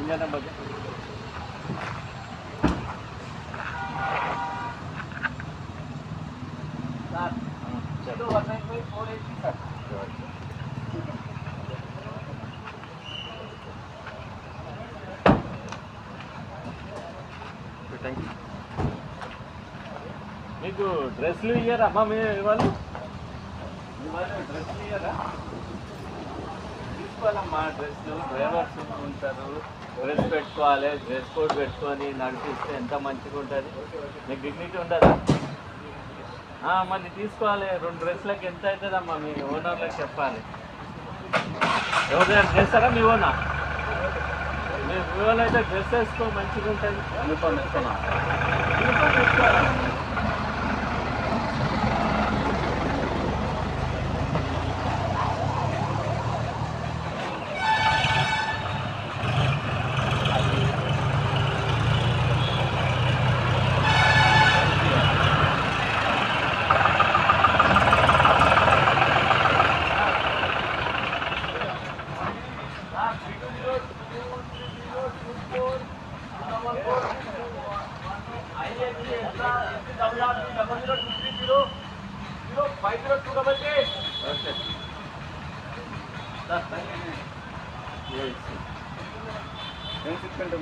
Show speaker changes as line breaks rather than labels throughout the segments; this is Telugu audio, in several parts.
ఇంజన్ నెంబర్ చలో 195,480 సార్. మీకు డ్రెస్సులు ఇయ్యారా అమ్మా మీ వాళ్ళు డ్రెస్సులు ఇయ్యారా? తీసుకోవాలమ్మా డ్రెస్సులు. డ్రైవర్స్ ఉంటారు, డ్రెస్ పెట్టుకోవాలి, డ్రెస్ కోడ్ పెట్టుకొని నడిపిస్తే ఎంత మంచిగా ఉంటుంది. మీకు డిగ్నిటీ ఉండదా? మళ్ళీ తీసుకోవాలి. 2 డ్రెస్సులకి ఎంత అవుతుందమ్మా మీ ఓనర్లకు చెప్పాలి. ఎవరైనా చేస్తారా మీ ఓనా? మీ ఓన్ అయితే డ్రెస్ వేసుకో మంచిగా ఉంటుంది. యూనిఫామ్ వేసుకున్నా యూనిఫామ్ వేసుకోవాలి.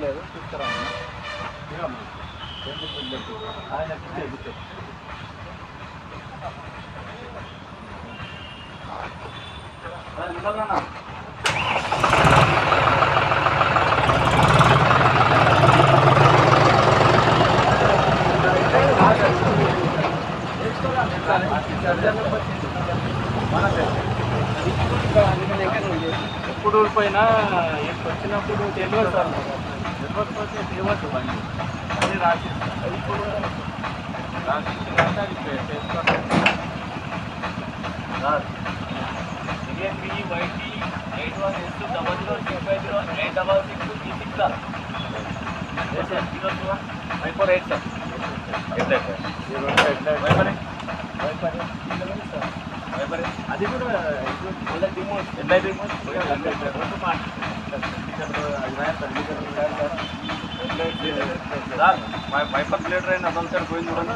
లేదు తీసుకురా ఆయన ఎప్పుడు ఊడిపోయినా వచ్చినప్పుడు తెలియదు సార్. తెలియకపోతే తెలియదు బండి అది రాసి ఇప్పుడు వైటీ 81S00650866 సార్. 548 సార్. అది కూడా వైపర్ ప్లేటర్ అయినా అదొక సైడ్ పోయింది చూడండి.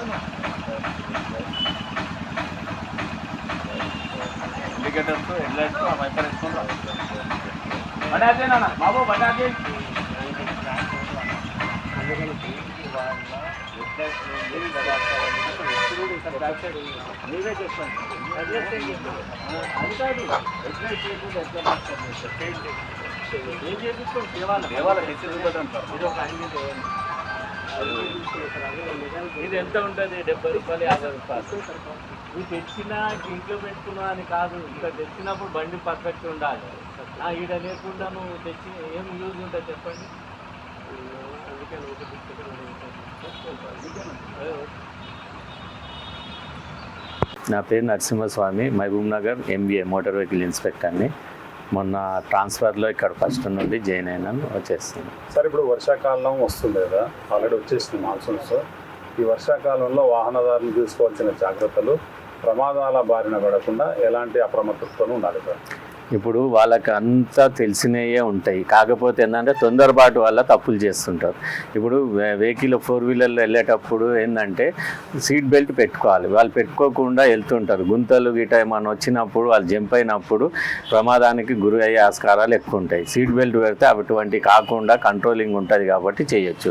ఇండికేటర్స్ హెడ్లైట్స్ ఆ వైపర్ వేసుకుంటాం. బడాదేనా బాబు బడాదే మీరే చెప్పండి. అది కాదు ఏం చేపించుకోండి. దేవాల ఇది ఎంత ఉంటుంది? 70 రూపాయలు 50 రూపాయలు. నువ్వు తెచ్చినా ఇంట్లో పెట్టుకున్నా అని కాదు. ఇక్కడ తెచ్చినప్పుడు బండి పర్ఫెక్ట్ ఉండాలి. ఈడ లేకుండా నువ్వు తెచ్చి ఏం యూజ్ ఉంటుంది చెప్పండి.
నా పేరు Narasimhaswamy, Mahabubnagar MBA motor vehicle ఇన్స్పెక్టర్ని. మొన్న ట్రాన్స్ఫర్లో ఇక్కడ ఫస్ట్ నుండి జాయిన్ అయినాను, వచ్చేస్తాను.
సార్ ఇప్పుడు వర్షాకాలం వస్తుంది కదా, ఆల్రెడీ వచ్చేసింది మాన్సూన్స్. ఈ వర్షాకాలంలో వాహనదారులు తీసుకోవాల్సిన జాగ్రత్తలు, ప్రమాదాల బారిన పడకుండా ఎలాంటి అప్రమత్తతో ఉండాలి సార్?
ఇప్పుడు వాళ్ళకి అంతా తెలిసినవే ఉంటాయి. కాకపోతే ఏంటంటే తొందరపాటు వల్ల తప్పులు చేస్తుంటారు. ఇప్పుడు వెహికల్ 4 వీలర్లో వెళ్ళేటప్పుడు ఏంటంటే సీట్ బెల్ట్ పెట్టుకోవాలి. వాళ్ళు పెట్టుకోకుండా వెళ్తుంటారు. గుంతలు గిట ఏమైనా వచ్చినప్పుడు వాళ్ళు జంప్ అయినప్పుడు ప్రమాదానికి గురి అయ్యే ఆస్కారాలు ఎక్కువ ఉంటాయి. సీట్ బెల్ట్ పెడితే అటువంటి కాకుండా కంట్రోలింగ్ ఉంటుంది కాబట్టి చేయొచ్చు.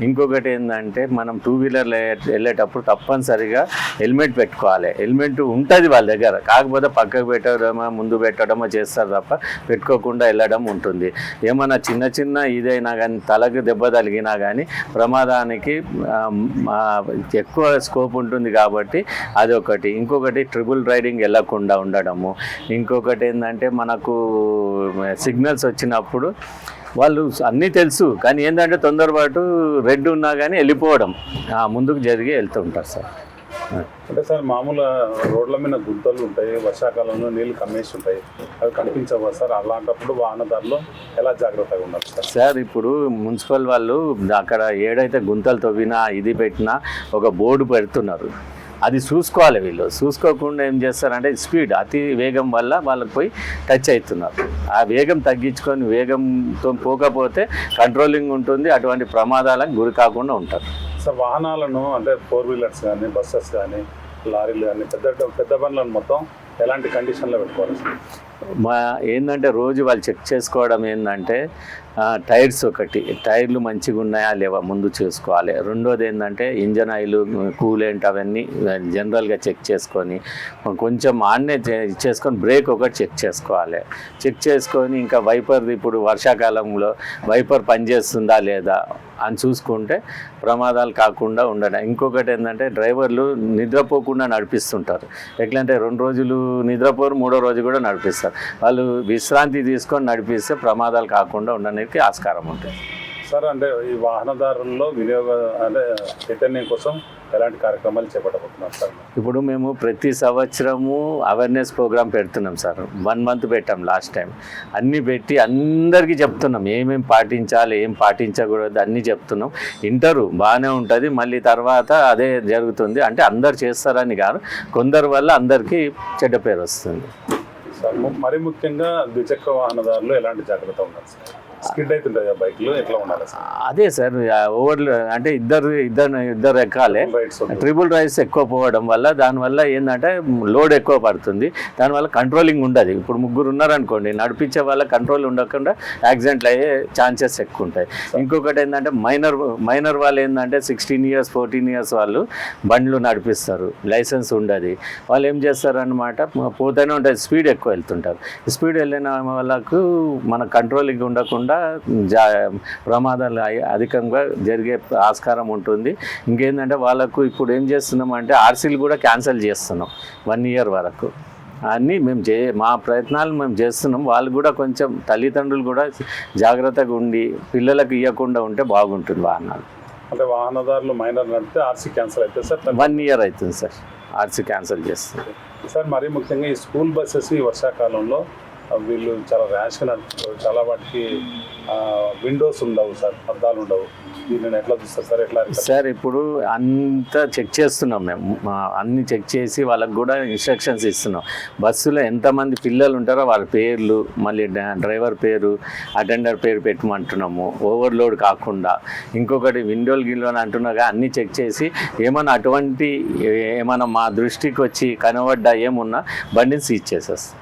ఇంకొకటి ఏంటంటే మనం 2 వీలర్లో వెళ్ళేటప్పుడు తప్పనిసరిగా హెల్మెట్ పెట్టుకోవాలి. హెల్మెట్ ఉంటుంది వాళ్ళ దగ్గర, కాకపోతే పక్కకు పెట్టడమో ముందు పెట్టడమో చేస్తారు తప్ప పెట్టుకోకుండా వెళ్ళడం ఉంటుంది. ఏమన్నా చిన్న ఇదైనా కానీ తలకు దెబ్బ తగిలినా కానీ ప్రమాదానికి ఎక్కువ స్కోప్ ఉంటుంది కాబట్టి అదొకటి. ఇంకొకటి ట్రిపుల్ రైడింగ్ వెళ్ళకుండా ఉండడము. ఇంకొకటి ఏంటంటే మనకు సిగ్నల్స్ వచ్చినప్పుడు వాళ్ళు అన్నీ తెలుసు కానీ ఏంటంటే తొందరపాటు రెడ్ ఉన్నా కానీ వెళ్ళిపోవడం, ముందుకు జరిగి వెళ్తుంటారు సార్.
అంటే సార్ మామూలు రోడ్ల మీద గుంతలు ఉంటాయి, వర్షాకాలంలో నీళ్ళు కమ్మేసి ఉంటాయి, అవి కనిపించవా సార్? అలాంటప్పుడు వాహనదారులు ఎలా జాగ్రత్తగా ఉండాలి సార్?
సార్ ఇప్పుడు మున్సిపల్ వాళ్ళు అక్కడ ఏడైతే గుంతలు తవ్వినా ఇది పెట్టినా ఒక బోర్డు పెడుతున్నారు. అది చూసుకోవాలి. వీళ్ళు చూసుకోకుండా ఏం చేస్తారంటే స్పీడ్ అతి వేగం వల్ల వాళ్ళకి పోయి టచ్ అవుతున్నారు. ఆ వేగం తగ్గించుకొని వేగంతో పోకపోతే కంట్రోలింగ్ ఉంటుంది, అటువంటి ప్రమాదాలకు గురి కాకుండా ఉంటారు.
సార్ వాహనాలను అంటే 4 వీలర్స్ కానీ బస్సెస్ కానీ లారీలు కానీ పెద్ద బండ్లను మొత్తం ఎలాంటి కండిషన్లో పెట్టుకోవాలి సార్?
ఏంటంటే రోజు వాళ్ళు చెక్ చేసుకోవడం ఏంటంటే టైర్స్ టైర్లు మంచిగా ఉన్నాయా లేవా ముందు చూసుకోవాలి. రెండోది ఏంటంటే ఇంజన్ ఆయిల్ కూలెంట్ అవన్నీ జనరల్గా చెక్ చేసుకొని కొంచెం ఆన్నే చేసుకొని బ్రేక్ ఒకటి చెక్ చేసుకోవాలి. చెక్ చేసుకొని ఇంకా వైపర్ ఇప్పుడు వర్షాకాలంలో వైపర్ పనిచేస్తుందా లేదా అని చూసుకుంటే ప్రమాదాలు కాకుండా ఉండడం. ఇంకొకటి ఏంటంటే డ్రైవర్లు నిద్రపోకుండా నడిపిస్తుంటారు. ఎట్లంటే 2 రోజులు నిద్రపోరు, 3వ రోజు కూడా నడిపిస్తారు. వాళ్ళు విశ్రాంతి తీసుకొని నడిపిస్తే ప్రమాదాలు కాకుండా ఉండడానికి ఆస్కారం ఉంటుంది.
సార్ అంటే ఈ వాహనదారుల్లో అంటే చైతన్యం కోసం ఎలాంటి కార్యక్రమాలు చేపట్టబోతున్నారు సార్?
ఇప్పుడు మేము ప్రతి సంవత్సరము అవేర్నెస్ ప్రోగ్రామ్ పెడుతున్నాం సార్. 1 మంత్ పెట్టాం లాస్ట్ టైం. అన్నీ పెట్టి అందరికీ చెప్తున్నాం ఏమేమి పాటించాలి, ఏం పాటించకూడదు అన్నీ చెప్తున్నాం. ఇంటరు బాగానే ఉంటుంది, మళ్ళీ తర్వాత అదే జరుగుతుంది. అంటే అందరు చేస్తారని కాదు, కొందరు వల్ల అందరికీ చెడ్డ పేరు వస్తుంది
సార్. మరి ముఖ్యంగా ద్విచక్ర వాహనదారులు ఎలాంటి జాగ్రత్త ఉండాలి సార్? స్కిడ్ అవుతుంటాయి బైక్లు, ఎట్లా ఉండాలి సార్?
అదే సార్, అంటే ఇద్దరు ఎక్కాలి. ట్రిపుల్ రైడ్స్ ఎక్కువ పోవడం వల్ల దానివల్ల ఏంటంటే లోడ్ ఎక్కువ పడుతుంది, దానివల్ల కంట్రోలింగ్ ఉండదు. ఇప్పుడు 3 ఉన్నారనుకోండి, నడిపించే వాళ్ళ కంట్రోల్ ఉండకుండా యాక్సిడెంట్లు అయ్యే ఛాన్సెస్ ఎక్కువ ఉంటాయి. ఇంకొకటి ఏంటంటే మైనర్ వాళ్ళు ఏంటంటే 16 ఇయర్స్ 14 ఇయర్స్ వాళ్ళు బండ్లు నడిపిస్తారు, లైసెన్స్ ఉండదు. వాళ్ళు ఏం చేస్తారనమాట, పోతూనే ఉంటుంది, స్పీడ్ ఎక్కువ వెళ్తుంటారు. స్పీడ్ వెళ్ళిన వాళ్ళకు మన కంట్రోలింగ్ ఉండకుండా ప్రమాదాలు అధికంగా జరిగే ఆస్కారం ఉంటుంది. ఇంకేంటంటే వాళ్ళకు ఇప్పుడు ఏం చేస్తున్నాం అంటే ఆర్సీలు కూడా క్యాన్సిల్ చేస్తున్నాం 1 ఇయర్ వరకు. అన్నీ మేము మా ప్రయత్నాలు మేము చేస్తున్నాం. వాళ్ళు కూడా కొంచెం తల్లిదండ్రులు కూడా జాగ్రత్తగా ఉండి పిల్లలకు ఇవ్వకుండా ఉంటే బాగుంటుంది వాహనాలు.
అంటే వాహనదారులు మైనర్ నడిపితే ఆర్సీ క్యాన్సిల్ అయితే సార్
1 ఇయర్ అవుతుంది సార్ ఆర్సీ క్యాన్సిల్ చేస్తుంది
సార్. మరీ ముఖ్యంగా ఈ స్కూల్ బస్సెస్ ఈ వర్షాకాలంలో వీళ్ళు చాలా ర్యాష్గా నడుపుతారు, చాలా వాటికి విండోస్ ఉండవు సార్, అద్దాలు ఉండవు. దీన్ని ఎట్లా చూస్తారు సార్? ఎట్లా
సార్ ఇప్పుడు అంతా చెక్ చేస్తున్నాం మేము, అన్ని చెక్ చేసి వాళ్ళకు కూడా ఇన్స్ట్రక్షన్స్ ఇస్తున్నాం. బస్సులో ఎంతమంది పిల్లలు ఉంటారో వాళ్ళ పేర్లు, మళ్ళీ డ్రైవర్ పేరు, అటెండర్ పేరు పెట్టమంటున్నాము, ఓవర్లోడ్ కాకుండా. ఇంకొకటి విండోలు గిల్లోని అంటున్నాగా అన్నీ చెక్ చేసి ఏమన్నా మా దృష్టికి వచ్చి కనబడ్డా ఏమున్నా బండిని సీజ్ చేసేస్తాం.